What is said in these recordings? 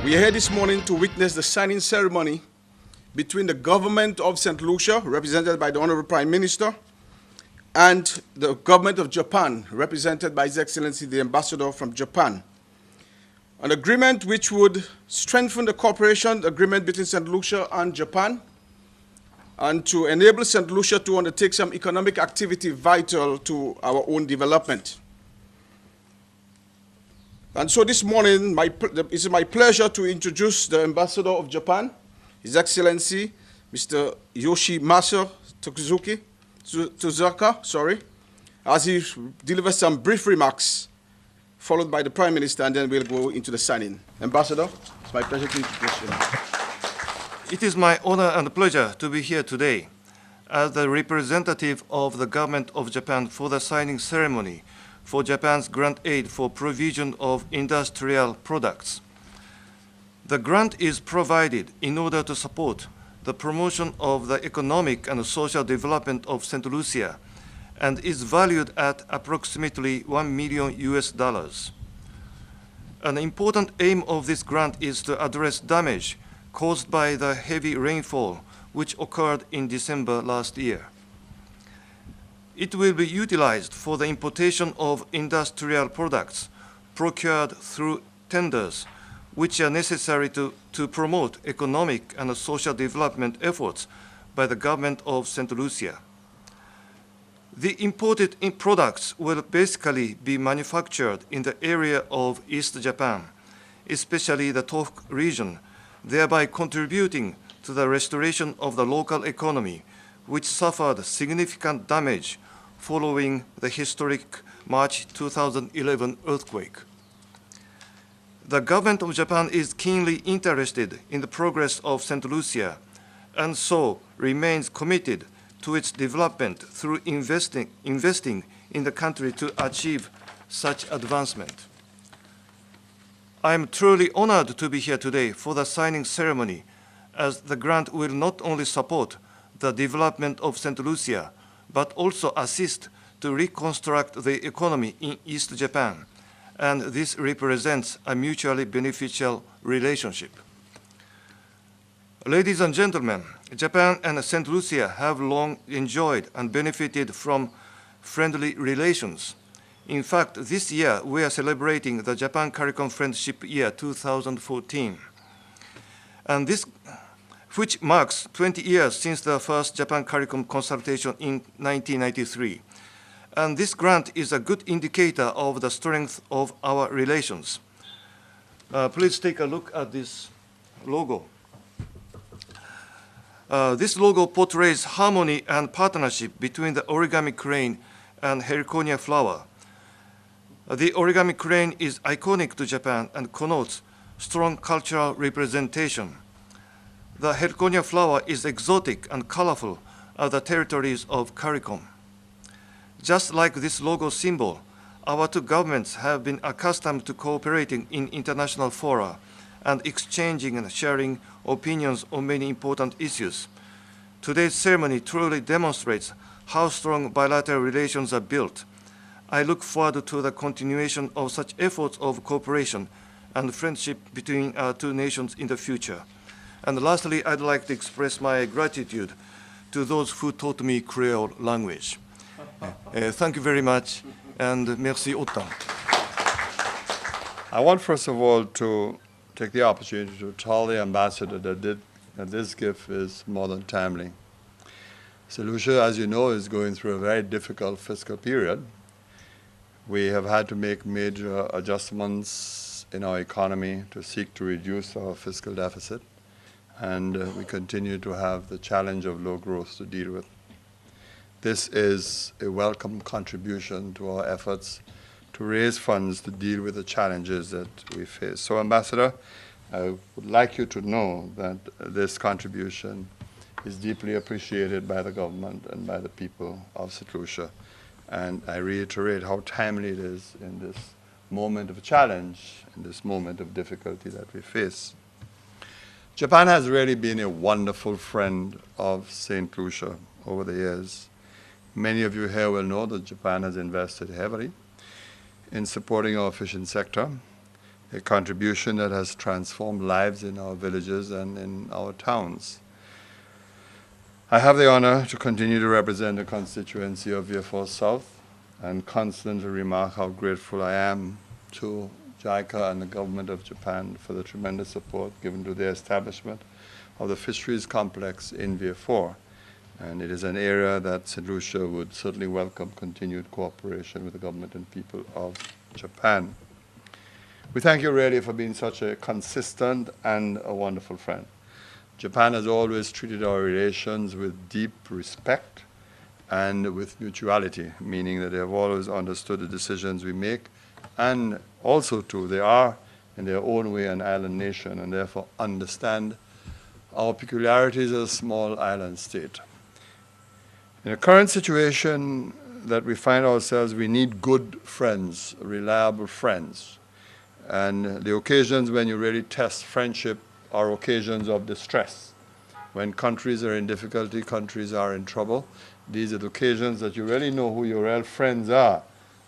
We are here this morning to witness the signing ceremony between the government of St. Lucia, represented by the Honorable Prime Minister, and the government of Japan, represented by His Excellency the Ambassador from Japan. An agreement which would strengthen the cooperation agreement between St. Lucia and Japan, and to enable St. Lucia to undertake some economic activity vital to our own development. And so this morning, it's my pleasure to introduce the Ambassador of Japan, His Excellency, Mr. Yoshimasa Tsuzuka, as he delivers some brief remarks, followed by the Prime Minister, and then we'll go into the signing. Ambassador, it's my pleasure to introduce you. It is my honor and pleasure to be here today as the representative of the Government of Japan for the signing ceremony for Japan's grant aid for provision of industrial products. The grant is provided in order to support the promotion of the economic and social development of St. Lucia and is valued at approximately $1 million. An important aim of this grant is to address damage caused by the heavy rainfall which occurred in December last year. It will be utilized for the importation of industrial products procured through tenders, which are necessary to promote economic and social development efforts by the government of St. Lucia. The imported products will basically be manufactured in the area of East Japan, especially the Tohoku region, thereby contributing to the restoration of the local economy, which suffered significant damage following the historic March 2011 earthquake. The government of Japan is keenly interested in the progress of St. Lucia and so remains committed to its development through investing in the country to achieve such advancement. I am truly honored to be here today for the signing ceremony, as the grant will not only support the development of St. Lucia, but also assist to reconstruct the economy in East Japan, and this represents a mutually beneficial relationship. Ladies and gentlemen, Japan and St. Lucia have long enjoyed and benefited from friendly relations. In fact, this year we are celebrating the Japan CARICOM Friendship Year 2014, and this which marks 20 years since the first Japan CARICOM consultation in 1993. And this grant is a good indicator of the strength of our relations. Please take a look at this logo. This logo portrays harmony and partnership between the origami crane and Heliconia flower. The origami crane is iconic to Japan and connotes strong cultural representation. The Heliconia flower is exotic and colorful as the territories of CARICOM. Just like this logo symbol, our two governments have been accustomed to cooperating in international fora and exchanging and sharing opinions on many important issues. Today's ceremony truly demonstrates how strong bilateral relations are built. I look forward to the continuation of such efforts of cooperation and friendship between our two nations in the future. And lastly, I'd like to express my gratitude to those who taught me Creole language. Thank you very much, and merci autant. I want, first of all, to take the opportunity to tell the ambassador that this gift is more than timely. St. Lucia, as you know, is going through a very difficult fiscal period. We have had to make major adjustments in our economy to seek to reduce our fiscal deficit, and we continue to have the challenge of low growth to deal with. This is a welcome contribution to our efforts to raise funds to deal with the challenges that we face. So, Ambassador, I would like you to know that this contribution is deeply appreciated by the government and by the people of St. Lucia. And I reiterate how timely it is in this moment of challenge, in this moment of difficulty that we face. Japan has really been a wonderful friend of St. Lucia over the years. Many of you here will know that Japan has invested heavily in supporting our fishing sector. a contribution that has transformed lives in our villages and in our towns. I have the honor to continue to represent the constituency of Vieux-Fort South and constantly remark how grateful I am to JICA and the government of Japan for the tremendous support given to the establishment of the fisheries complex in Vieux-Fort. And it is an area that St. Lucia would certainly welcome continued cooperation with the government and people of Japan. We thank you really for being such a consistent and a wonderful friend. Japan has always treated our relations with deep respect and with mutuality, meaning that they have always understood the decisions we make, and also too, they are in their own way an island nation and therefore understand our peculiarities as a small island state. In the current situation that we find ourselves, we need good friends, reliable friends. And the occasions when you really test friendship are occasions of distress. When countries are in difficulty, countries are in trouble, these are the occasions that you really know who your real friends are.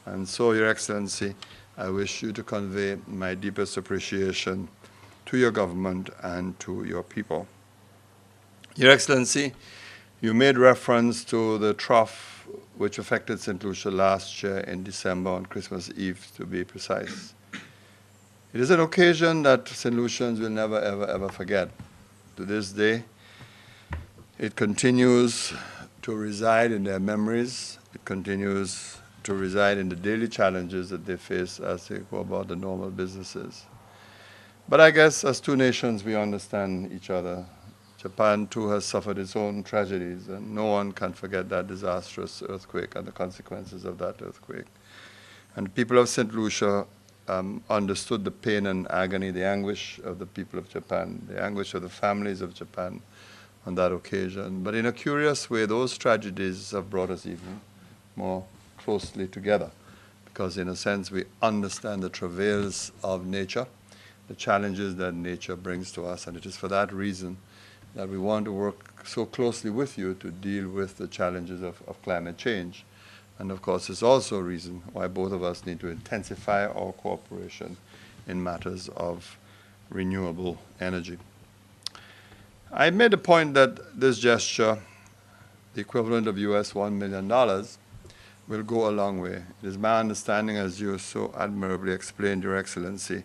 And so, Your Excellency, I wish you to convey my deepest appreciation to your government and to your people. Your Excellency, you made reference to the trough which affected St. Lucia last year in December, on Christmas Eve to be precise. It is an occasion that St. Lucians will never, ever, ever forget. To this day, it continues to reside in their memories. It continues to reside in the daily challenges that they face as they go about the normal businesses. But I guess as two nations, we understand each other. Japan, too, has suffered its own tragedies, and no one can forget that disastrous earthquake and the consequences of that earthquake. And the people of St. Lucia understood the pain and agony, the anguish of the people of Japan, the anguish of the families of Japan on that occasion. But in a curious way, those tragedies have brought us even more closely together, because in a sense we understand the travails of nature, the challenges that nature brings to us, and it is for that reason that we want to work so closely with you to deal with the challenges of climate change. And of course, it's also a reason why both of us need to intensify our cooperation in matters of renewable energy. I made the point that this gesture, the equivalent of US $1 million, will go a long way. It is my understanding, as you so admirably explained, Your Excellency,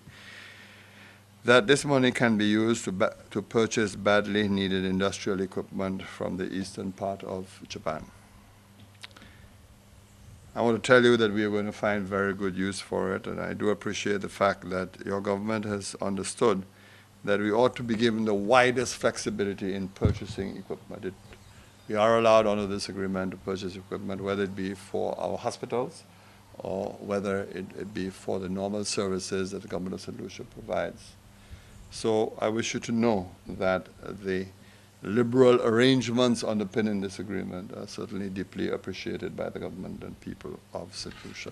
that this money can be used to purchase badly needed industrial equipment from the eastern part of Japan. I want to tell you that we are going to find very good use for it, and I do appreciate the fact that your government has understood that we ought to be given the widest flexibility in purchasing equipment. We are allowed under this agreement to purchase equipment, whether it be for our hospitals or whether it be for the normal services that the government of St. Lucia provides. So I wish you to know that the liberal arrangements underpinning this agreement are certainly deeply appreciated by the government and people of St. Lucia.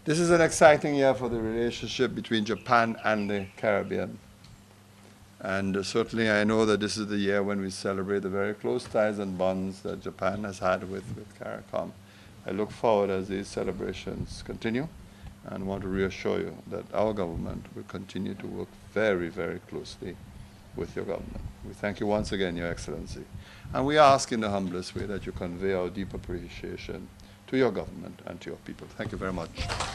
This is an exciting year for the relationship between Japan and the Caribbean. And certainly I know that this is the year when we celebrate the very close ties and bonds that Japan has had with CARICOM. I look forward as these celebrations continue and want to reassure you that our government will continue to work very, very closely with your government. We thank you once again, Your Excellency. And we ask in the humblest way that you convey our deep appreciation to your government and to your people. Thank you very much.